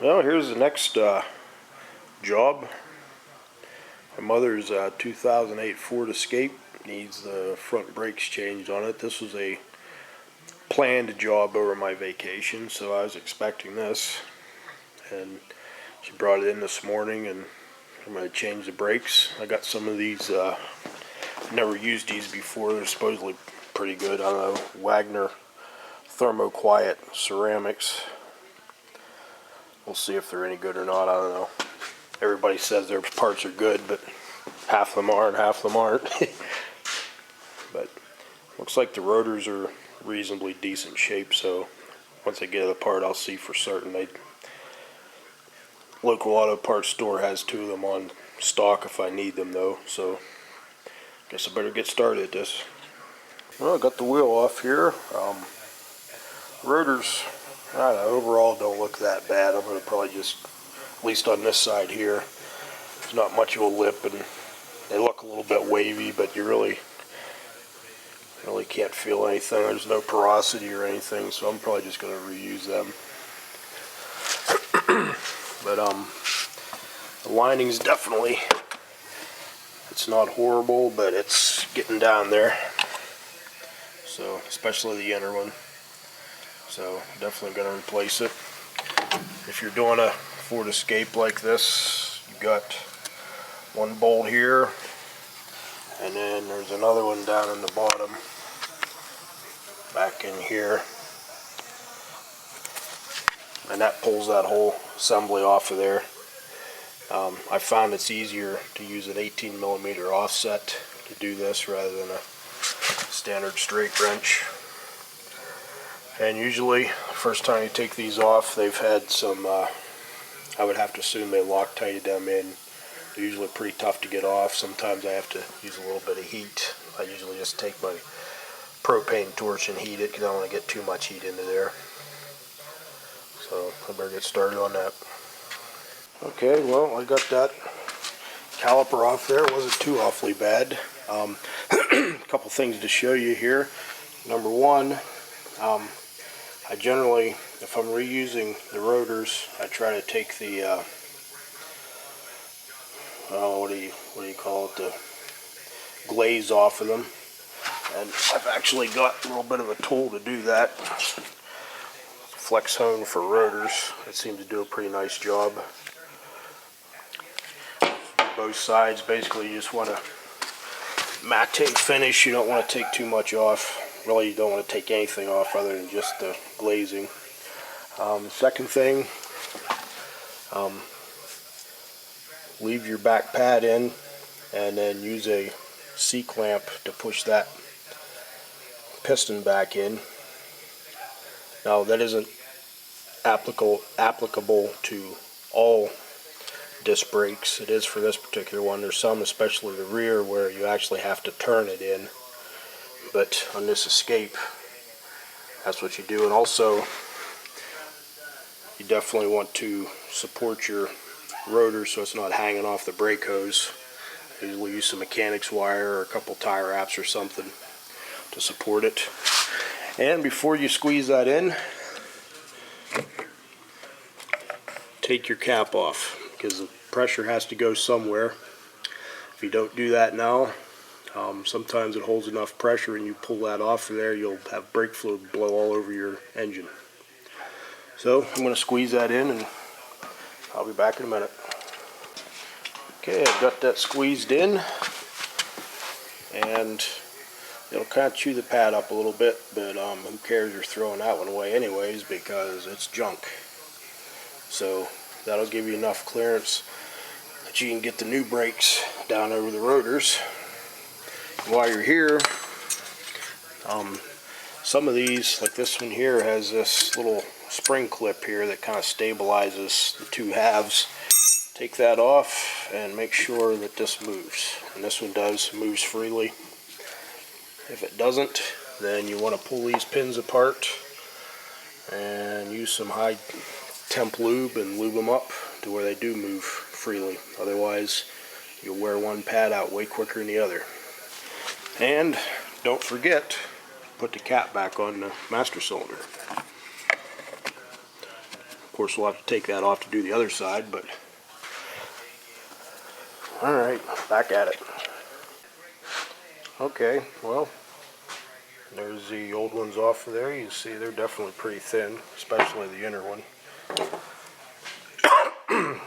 Well, here's the next job. My mother's 2008 Ford Escape needs the front brakes changed on it. This was a planned job over my vacation, so I was expecting this. And she brought it in this morning, and I'm going to change the brakes. I got some of these, never used these before. They're supposedly pretty good. I don't know, Wagner Thermoquiet ceramics. We'll see if they're any good or not. I don't know. Everybody says their parts are good, but half of them are and half of them aren't. But looks like the rotors are reasonably decent shape, so once I get it apart, I'll see for certain. Local auto parts store has two of them on stock if I need them, though, so guess I better get started at this. Well, I got the wheel off here. Rotors, I don't know, overall don't look that bad. I'm going to probably just, at least on this side here, there's not much of a lip, and they look a little bit wavy, but you really can't feel anything. There's no porosity or anything, so I'm probably just going to reuse them. But the lining's definitely, it's not horrible, but it's getting down there. So, especially the inner one. So, definitely going to replace it. If you're doing a Ford Escape like this, you've got one bolt here, and then there's another one down in the bottom, back in here, and that pulls that whole assembly off of there. I found it's easier to use an 18mm offset to do this rather than a standard straight wrench. And usually, first time you take these off, they've had some, I would have to assume they Loctited them in. They're usually pretty tough to get off. Sometimes I have to use a little bit of heat. I usually just take my propane torch and heat it because I don't want to get too much heat into there. So I better get started on that. Okay, well, I got that caliper off there. It wasn't too awfully bad. A couple things to show you here. Number one, I generally, if I'm reusing the rotors, I try to take the, what do you call it, the glaze off of them. And I've actually got a little bit of a tool to do that. Flex hone for rotors. It seems to do a pretty nice job. Both sides, basically you just want to matte finish. You don't want to take too much off. Really, you don't want to take anything off other than just the glazing. Second thing, leave your back pad in and then use a C-clamp to push that piston back in. Now that isn't applicable to all disc brakes. It is for this particular one. There's some, especially the rear, where you actually have to turn it in. But on this Escape, that's what you do. And also, you definitely want to support your rotor so it's not hanging off the brake hose. I usually use some mechanics wire or a couple tire wraps or something to support it. And before you squeeze that in, take your cap off, because the pressure has to go somewhere. If you don't do that now, sometimes it holds enough pressure and you pull that off of there, you'll have brake fluid blow all over your engine. So I'm going to squeeze that in and I'll be back in a minute. Okay, I've got that squeezed in, and it'll kind of chew the pad up a little bit, but who cares, you're throwing that one away anyways because it's junk. So that'll give you enough clearance that you can get the new brakes down over the rotors. While you're here, some of these, like this one here, has this little spring clip here that kind of stabilizes the two halves. Take that off and make sure that this moves. And this one moves freely. If it doesn't, then you want to pull these pins apart and use some high temp lube and lube them up to where they do move freely. Otherwise, you'll wear one pad out way quicker than the other. And don't forget, put the cap back on the master cylinder. Of course, we'll have to take that off to do the other side, but alright, back at it. Okay, well, there's the old ones off of there. You can see they're definitely pretty thin, especially the inner one. And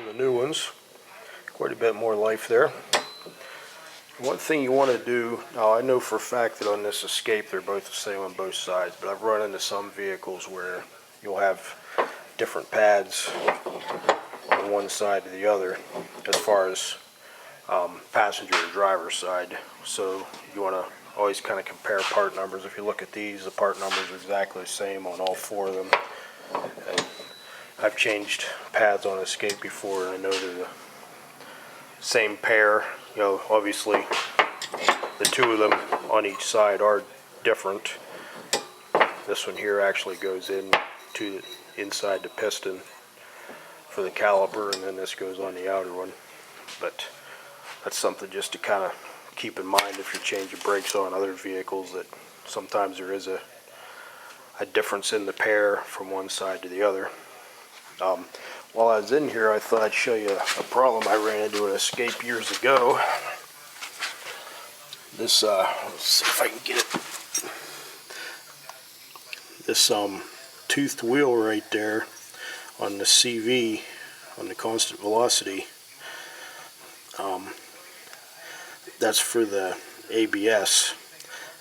the new ones, quite a bit more life there. One thing you want to do, now I know for a fact that on this Escape they're both the same on both sides, but I've run into some vehicles where you'll have different pads on one side to the other as far as passenger or driver side. So you want to always kind of compare part numbers. If you look at these, the part numbers are exactly the same on all four of them. And I've changed pads on Escape before, and I know they're the same pair. You know, obviously the two of them on each side are different. This one here actually goes in to the inside the piston for the caliper, and then this goes on the outer one. But that's something just to kind of keep in mind if you're changing brakes on other vehicles, that sometimes there is a difference in the pair from one side to the other. While I was in here, I thought I'd show you a problem I ran into an Escape years ago. This, let's see if I can get it. This toothed wheel right there on the CV, on the constant velocity, that's for the ABS.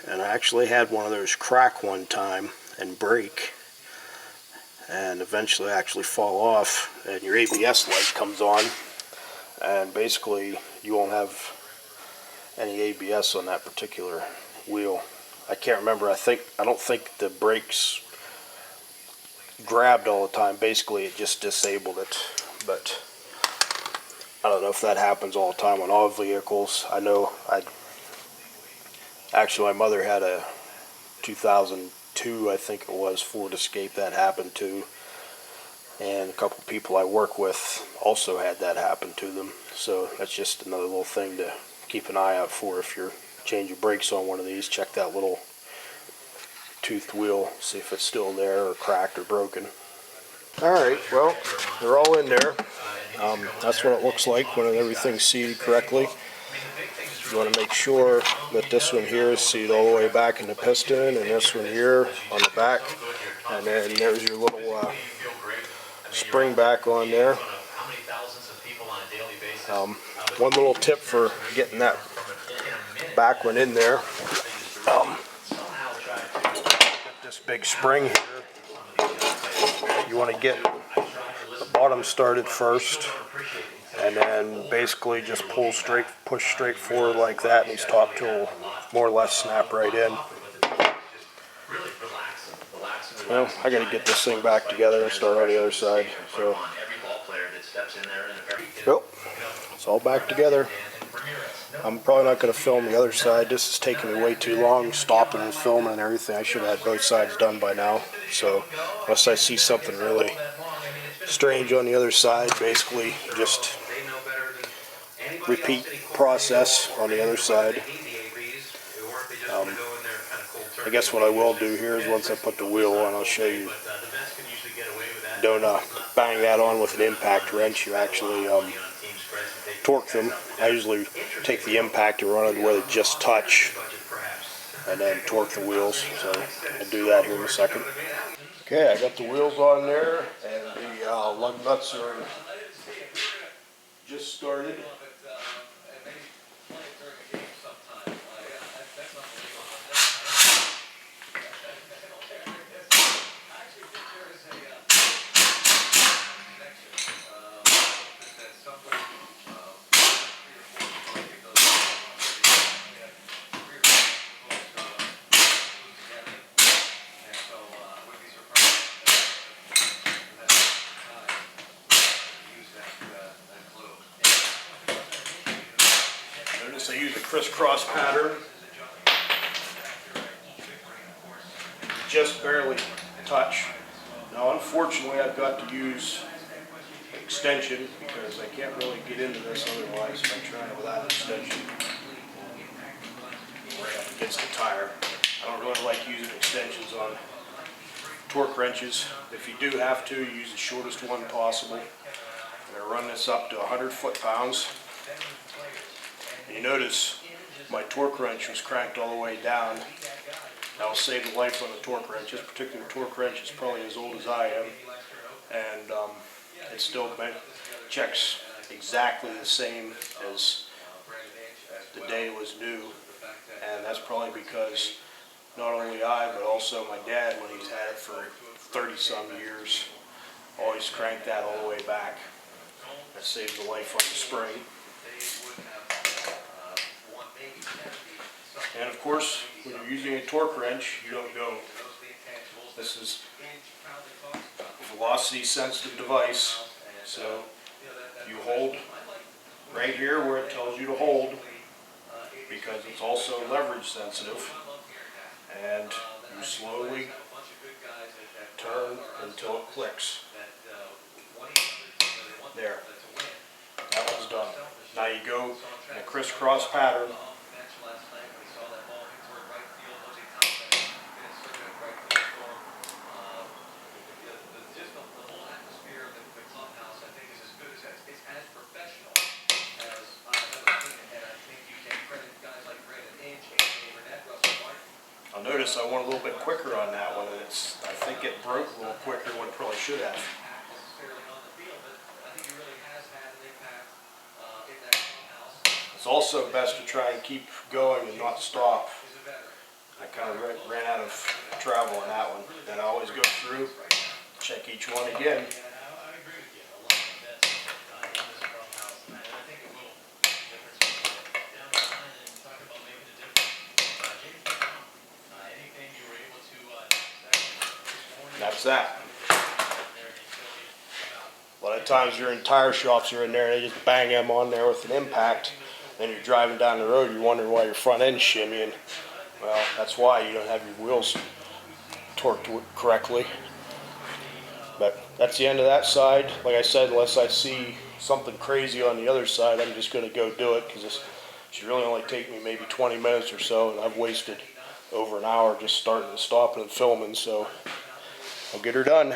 And I actually had one of those crack one time and break, and eventually actually fall off, and your ABS light comes on, and basically you won't have any ABS on that particular wheel. I can't remember, I don't think the brakes grabbed all the time. Basically it just disabled it, but I don't know if that happens all the time on all vehicles. I know actually my mother had a 2002, I think it was, Ford Escape that happened to, and a couple people I work with also had that happen to them. So that's just another little thing to keep an eye out for if you're changing brakes on one of these. Check that little toothed wheel, see if it's still there or cracked or broken. Alright, well, they're all in there. That's what it looks like when everything's seated correctly. You want to make sure that this one here is seated all the way back in the piston, and this one here on the back, and then there's your little spring back on there. One little tip for getting that back one in there, get this big spring here. You want to get the bottom started first, and then basically just push straight forward like that, and these top two will more or less snap right in. Well, I gotta get this thing back together and start on the other side. So, well, it's all back together. I'm probably not going to film the other side. This is taking me way too long, stopping and filming and everything. I should have had both sides done by now. So, unless I see something really strange on the other side, basically just repeat process on the other side. I guess what I will do here is once I put the wheel on, I'll show you. Don't bang that on with an impact wrench. You actually torque them. I usually take the impact and run it where they just touch, and then torque the wheels. So I'll do that here in a second. Okay, I got the wheels on there, and the lug nuts are just started. Notice I use a crisscross pattern. Just barely touch. Now unfortunately I've got to use extension because I can't really get into this otherwise if I try without extension. Right up against the tire. I don't really like using extensions on torque wrenches. If you do have to, use the shortest one possible. I'm going to run this up to 100 foot-pounds. You notice my torque wrench was cranked all the way down. That will save the life on the torque wrench. This particular torque wrench is probably as old as I am, and it still checks exactly the same as the day it was new, and that's probably because not only I, but also my dad, when he's had it for 30-some years, always cranked that all the way back. That saves the life on the spring. And of course, when you're using a torque wrench, you don't go. This is a velocity-sensitive device, so you hold right here where it tells you to hold, because it's also leverage sensitive, and you slowly turn until it clicks. There. That one's done. Now you go in a crisscross pattern. I'll notice I went a little bit quicker on that one, and I think it broke a little quicker than it probably should have. It's also best to try and keep going and not stop. I kind of ran out of travel on that one. Then I always go through, check each one again. And that's that. A lot of times you're in tire shops, you're in there and they just bang them on there with an impact. Then you're driving down the road, you're wondering why your front end's shimmying. Well, that's why you don't have your wheels torqued correctly. But that's the end of that side. Like I said, unless I see something crazy on the other side, I'm just going to go do it, because this should really only take me maybe 20 minutes or so, and I've wasted over an hour just starting and stopping and filming, so I'll get her done.